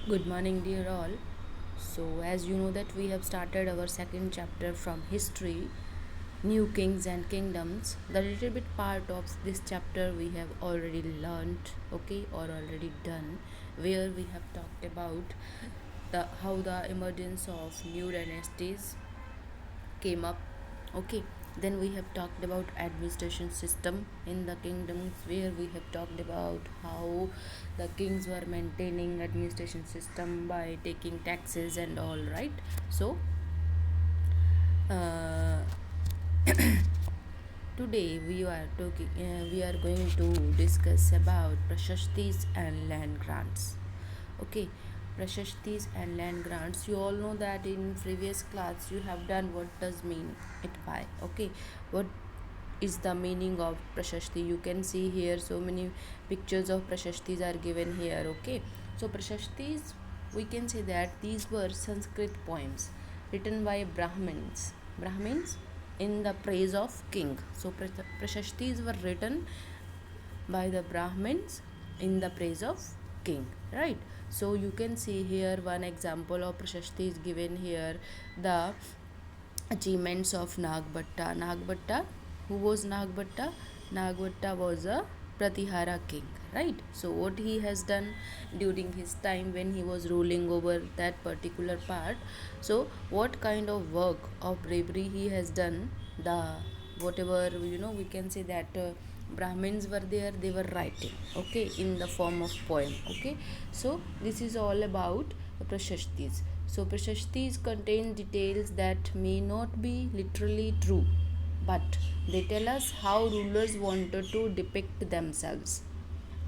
Good morning, dear all. So, as you know that we have started our second chapter from history, new kings and kingdoms. The little bit part of this chapter we have already learned, okay, or already done, where we have talked about the how the emergence of new dynasties came up, okay. Then we have talked about administration system in the kingdoms, where we have talked about how the kings were maintaining administration system by taking taxes and all, right? So uh, today we are going to discuss about prashastis and land grants, okay. Prashastis and land grants, you all know that in previous class you have done what does mean it by, okay. What is the meaning of prashasti? You can see here so many pictures of prashastis are given here, okay. So prashastis, we can say that these were Sanskrit poems written by Brahmins in the praise of king. So prashastis were written by the Brahmins in the praise of king, right? So you can see here one example of prashasti is given here, the achievements of Nagbhatta. Nagbhatta, who was Nagbhatta? Nagbhatta was a Pratihara king, right? So what he has done during his time when he was ruling over that particular part. So what kind of work of bravery he has done? The whatever we can say that Brahmins were there, they were writing, okay, in the form of poem, okay. So this is all about prashastis. So prashastis contain details that may not be literally true, but they tell us how rulers wanted to depict themselves.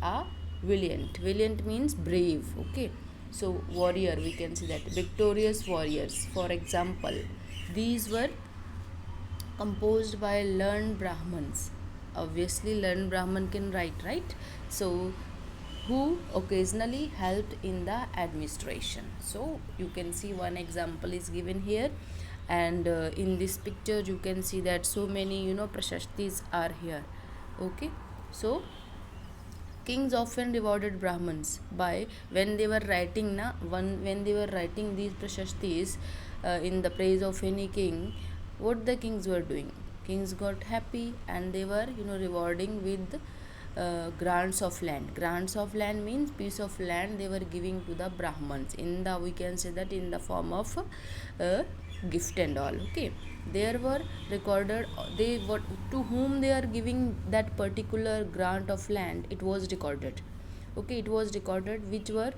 A valiant means brave, okay. So warrior, we can say that victorious warriors. For example, these were composed by learned Brahmins. Obviously, learned Brahman can write, right? So, who occasionally helped in the administration. So, you can see one example is given here, and in this picture, you can see that so many prashastis are here. Okay, so kings often rewarded Brahmins by when they were writing when they were writing these prashastis in the praise of any king. What the kings were doing? Kings got happy and they were rewarding with grants of land. Grants of land means piece of land they were giving to the Brahmins in the, we can say that, in the form of gift and all, okay. There were recorded, they what to whom they are giving that particular grant of land, it was recorded, okay. It was recorded which were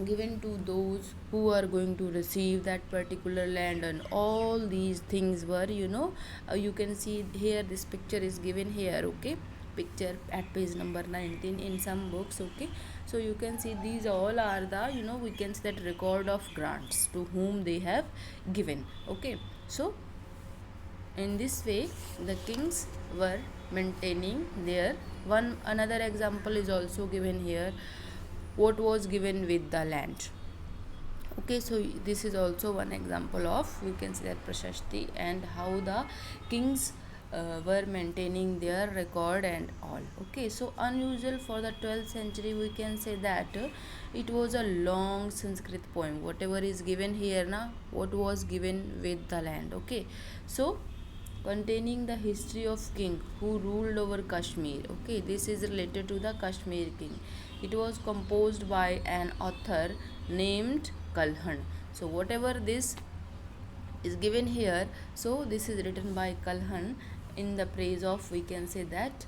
given to those who are going to receive that particular land, and all these things were you can see here, this picture is given here, okay. Picture at page number 19 in some books, okay. So you can see these all are the we can say that record of grants to whom they have given, okay. So in this way the kings were maintaining their one. Another example is also given here, what was given with the land, okay. So this is also one example of, we can say that, prashasti and how the kings were maintaining their record and all, okay. So unusual for the 12th century, we can say that it was a long Sanskrit poem, whatever is given here now, what was given with the land, okay. So containing the history of king who ruled over Kashmir, okay. This is related to the Kashmir king. It was composed by an author named Kalhan. So whatever this is given here, so this is written by Kalhan in the praise of, we can say that,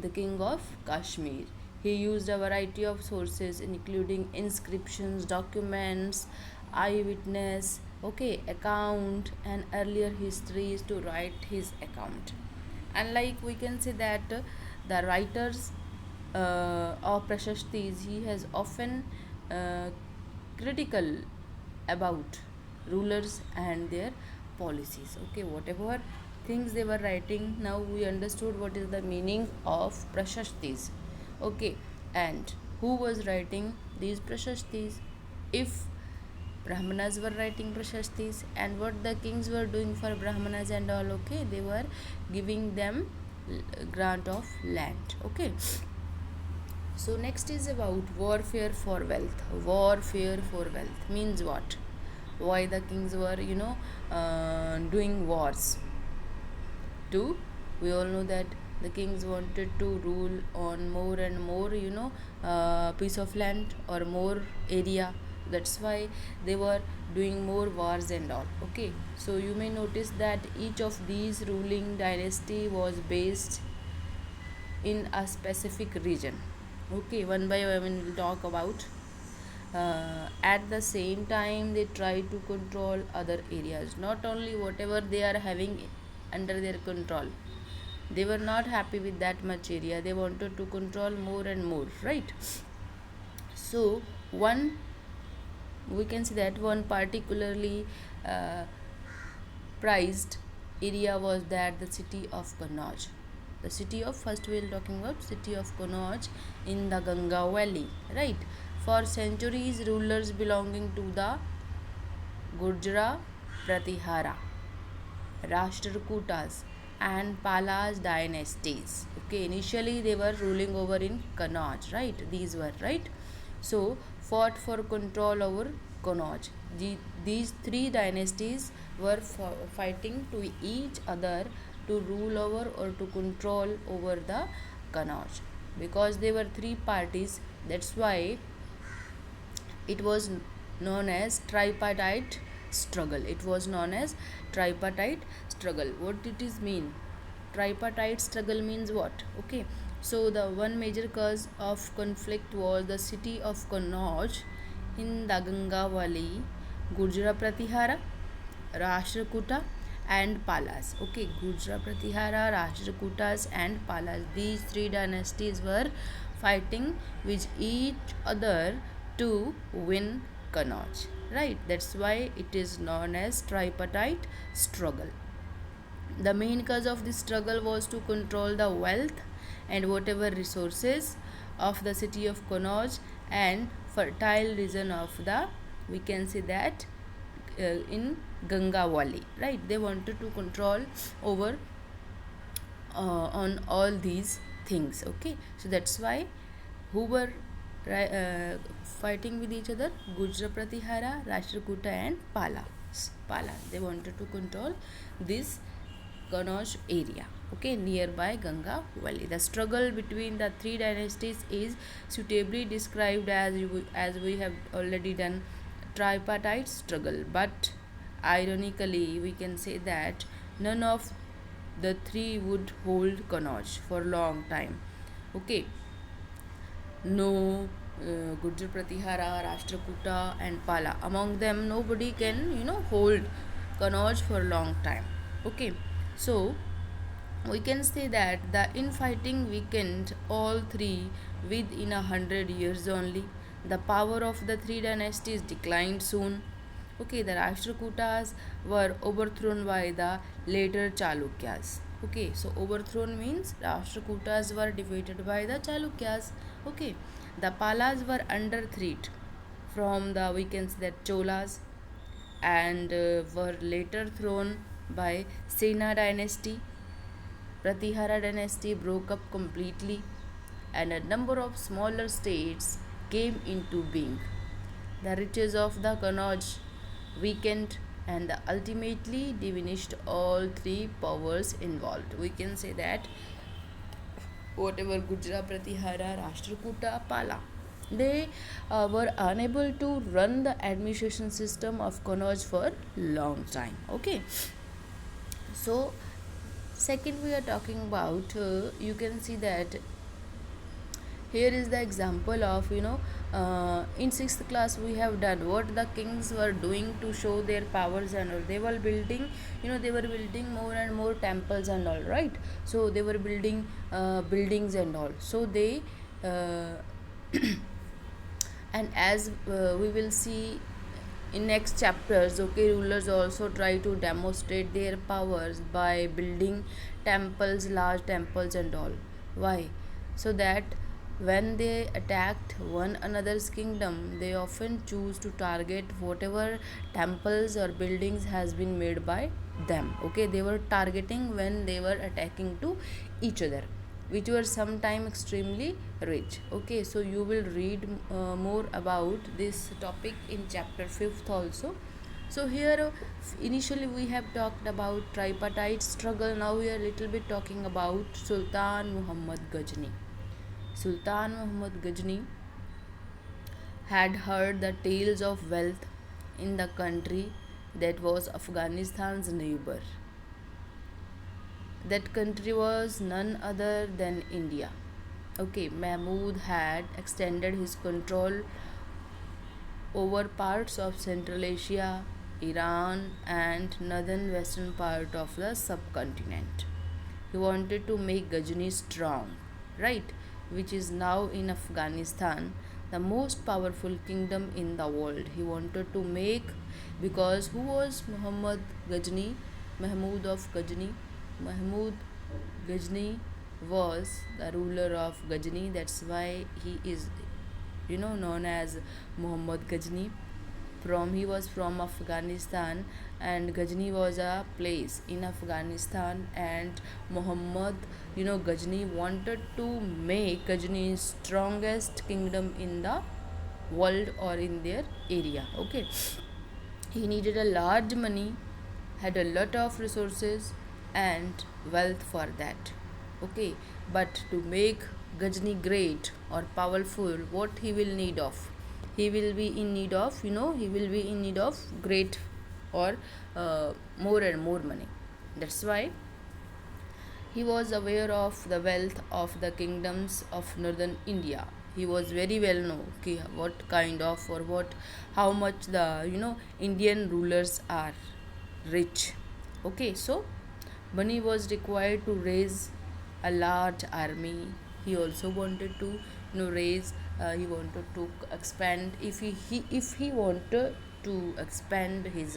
the king of Kashmir. He used a variety of sources including inscriptions, documents, eyewitness, okay, account and earlier histories to write his account. And like we can say that the writers of Prashastis, he has often uh, critical about rulers and their policies, okay. Whatever things they were writing, now we understood what is the meaning of prashastis, okay. And who was writing these prashastis? If Brahmanas were writing prashastis, and what the kings were doing for Brahmanas and all, okay, they were giving them grant of land, okay. So next is about warfare for wealth. Warfare for wealth means what? Why the kings were, doing wars? Two, we all know that the kings wanted to rule on more and more, piece of land or more area. That's why they were doing more wars and all. Okay, so you may notice that each of these ruling dynasty was based in a specific region. Okay, one by one we'll talk about. At the same time, they try to control other areas, not only whatever they are having under their control. They were not happy with that much area, they wanted to control more and more, right? So one, we can see that one particularly uh, prized area was that the city of Kannauj. The city of, first we are talking about city of Kannauj in the Ganga Valley, right? For centuries, rulers belonging to the Gurjara Pratihara, Rashtrakutas, and Palas dynasties. Okay, initially they were ruling over in Kannauj, right? These were, right? So, fought for control over Kannauj. These three dynasties were fighting to each other to rule over or to control over the Kannauj. Because they were three parties, that's why it was known as tripartite struggle. It was known as tripartite struggle. What did it mean? Tripartite struggle means what? Okay, so the one major cause of conflict was the city of Kannauj in the Ganga Valley, Gurjara Pratihara, Rashtrakuta, and Palas. Okay, Gurjara Pratihara, Rashtrakutas, and Palas, these three dynasties were fighting with each other to win Kannauj, right? That's why it is known as tripartite struggle. The main cause of this struggle was to control the wealth and whatever resources of the city of Kannauj and fertile region of the, we can say that, in Ganga Valley, right? They wanted to control over on all these things. Okay, so that's why who were fighting with each other? Gujra Pratihara, Rashtrakuta, and Pala. They wanted to control this Kannauj area, okay, nearby Ganga Valley. The struggle between the three dynasties is suitably described as we have already done, tripartite struggle. But ironically, we can say that none of the three would hold Kannauj for long time. Okay, no, Gurjar Pratihara, Rashtrakuta, and Pala. Among them, nobody can, hold Kannauj for long time. Okay, so we can say that the infighting weakened all three within 100 years only. The power of the three dynasties declined soon. Okay, the Rashtrakutas were overthrown by the later Chalukyas. Okay, so overthrown means Rashtrakutas were defeated by the Chalukyas. Okay, the Palas were under threat from the, we can say that, Cholas, and were later thrown by Sena dynasty. Pratihara dynasty broke up completely and a number of smaller states came into being. The riches of the Kannauj weakened and ultimately diminished all three powers involved. We can say that whatever Gujra, Pratihara, Rashtrakuta, Pala, they were unable to run the administration system of Kannauj for long time. Okay, so second we are talking about, you can see that here is the example of, in sixth class we have done what the kings were doing to show their powers and all. They were building, they were building more and more temples and all, right? So they were building buildings and all. So they uh, and as we will see in next chapters, okay, rulers also try to demonstrate their powers by building temples, large temples and all. Why? So that when they attacked one another's kingdom, they often choose to target whatever temples or buildings has been made by them. Okay, they were targeting when they were attacking to each other. which were sometime extremely rich. Okay, so you will read more about this topic in chapter 5th also. So here initially we have talked about tripartite struggle. Now we are little bit talking about Sultan Muhammad Ghazni. Sultan Muhammad Ghazni had heard the tales of wealth in the country that was Afghanistan's neighbor. That country was none other than India. Okay, Mahmud had extended his control over parts of Central Asia, Iran, and northern western part of the subcontinent. He wanted to make Ghazni strong, right? Which is now in Afghanistan, the most powerful kingdom in the world. He wanted to make, because who was Muhammad Ghazni? Mahmud of Ghazni. Mahmud Ghazni was the ruler of Ghazni. That's why he is, known as Muhammad Ghazni. He was from Afghanistan, and Ghazni was a place in Afghanistan, and Muhammad, Ghazni wanted to make Ghazni strongest kingdom in the world or in their area. Okay, he needed a large money, had a lot of resources and wealth for that. Okay, but to make Ghazni great or powerful, what he will need of? He will be in need of, he will be in need of great or more and more money. That's why he was aware of the wealth of the kingdoms of northern India. He was very well known what kind of, or what, how much the Indian rulers are rich. Okay, so money was required to raise a large army. He also wanted to raise. He wanted to expand. If he wanted to expand his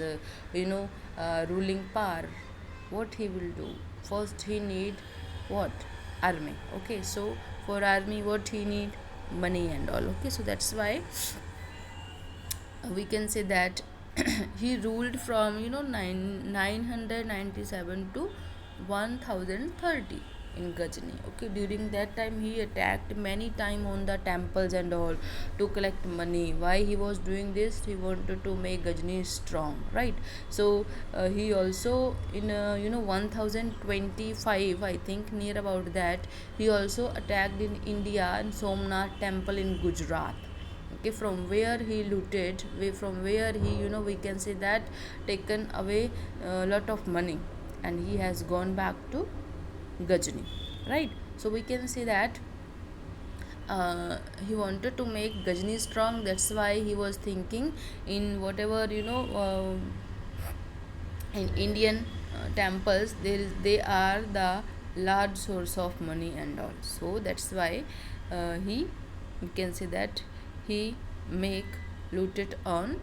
ruling power, what he will do? First, he need what? Army. Okay, so for army, what he need? Money and all. Okay, so that's why we can say that he ruled from 997 to 1030 in Ghazni. Okay, during that time he attacked many time on the temples and all to collect money. Why he was doing this? He wanted to make Ghazni strong, right? So he also in 1025, I think, near about that, he also attacked in India and Somnath temple in Gujarat. Okay, from where he looted, from where he we can say that taken away a lot of money, and he has gone back to Ghazni, right? So we can say that he wanted to make Ghazni strong. That's why he was thinking in whatever in Indian temples, they are the large source of money and all. So that's why he we can say that he make looted on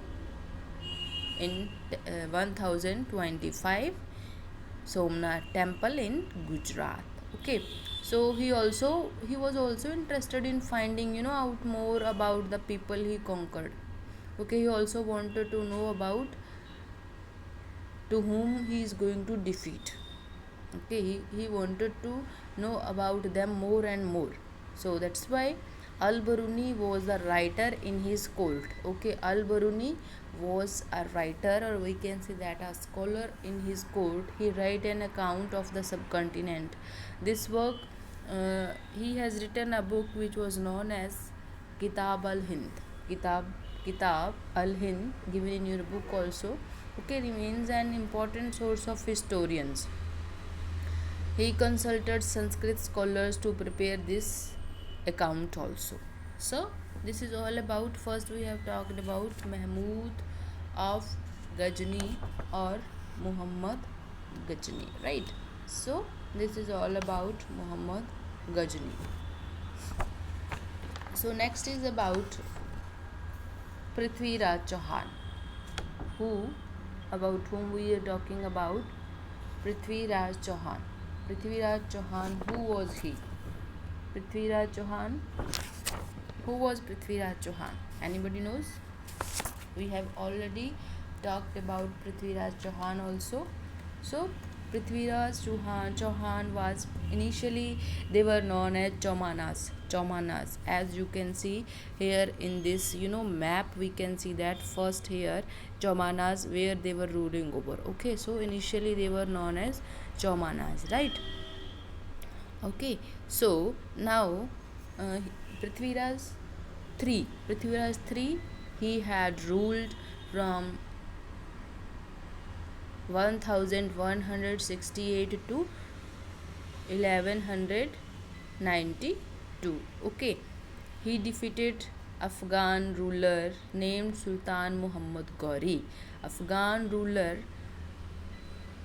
in 1025 Somnath temple in Gujarat. Okay, so he was also interested in finding out more about the people he conquered. Okay, he also wanted to know about to whom he is going to defeat. Okay, he wanted to know about them more and more. So that's why Al-Biruni was a writer in his court. Okay, Al-Biruni was a writer, or we can say that a scholar in his court. He write an account of the subcontinent. This work, he has written a book which was known as Kitab al-Hind. Kitab al-Hind, given in your book also. Okay, remains an important source of historians. He consulted Sanskrit scholars to prepare this account also. So this is all about, first we have talked about Mahmud of Ghazni or Muhammad Ghazni, right? So this is all about Muhammad Ghazni. So next is about Prithviraj Chauhan, about whom we are talking about. Prithviraj Chauhan. Prithviraj Chauhan, who was he? Prithviraj Chauhan. Who was Prithviraj Chauhan? Anybody knows? We have already talked about Prithviraj Chauhan also. So Prithviraj Chauhan was initially, they were known as Chaumanas. As you can see here in this map, we can see that first here Chaumanas where they were ruling over. Okay, so initially they were known as Chaumanas, right? Okay, so now uh, Prithviraj Prithviraj 3, he had ruled from 1168 to 1192. Okay, he defeated Afghan ruler named Sultan Muhammad Ghori. Afghan ruler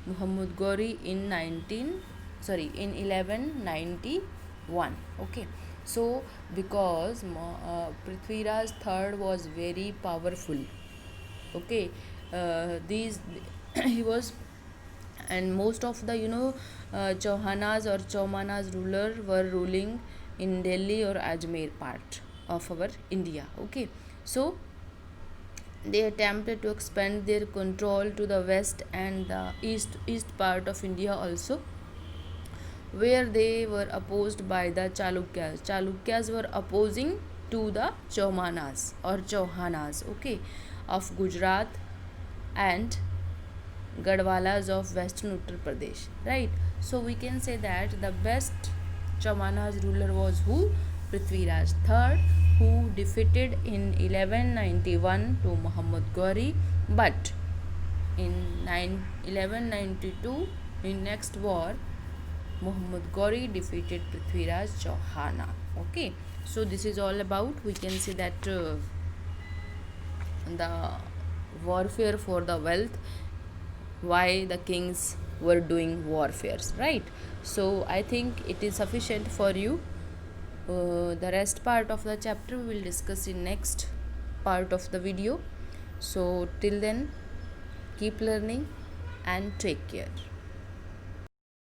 Muhammad Ghori in 1191. Okay, so because Prithviraj third was very powerful. Okay, these he was, and most of the Chauhanas or Chaumanas ruler were ruling in Delhi or Ajmer part of our India. Okay, so they attempted to expand their control to the west and the east part of India also, where they were opposed by the Chalukyas. Chalukyas were opposing to the Chaumanas or Chauhanas, okay, of Gujarat and Gadwalas of western Uttar Pradesh, right? So we can say that the best Chaumanas ruler was who? Prithviraj III, who defeated in 1191 to Muhammad Ghori, but in 1192 in next war Muhammad Ghori defeated Prithviraj Chauhana. Okay, so this is all about, we can say that the warfare for the wealth, why the kings were doing warfares, right? So I think it is sufficient for you. The rest part of the chapter we will discuss in next part of the video. So till then, keep learning and take care.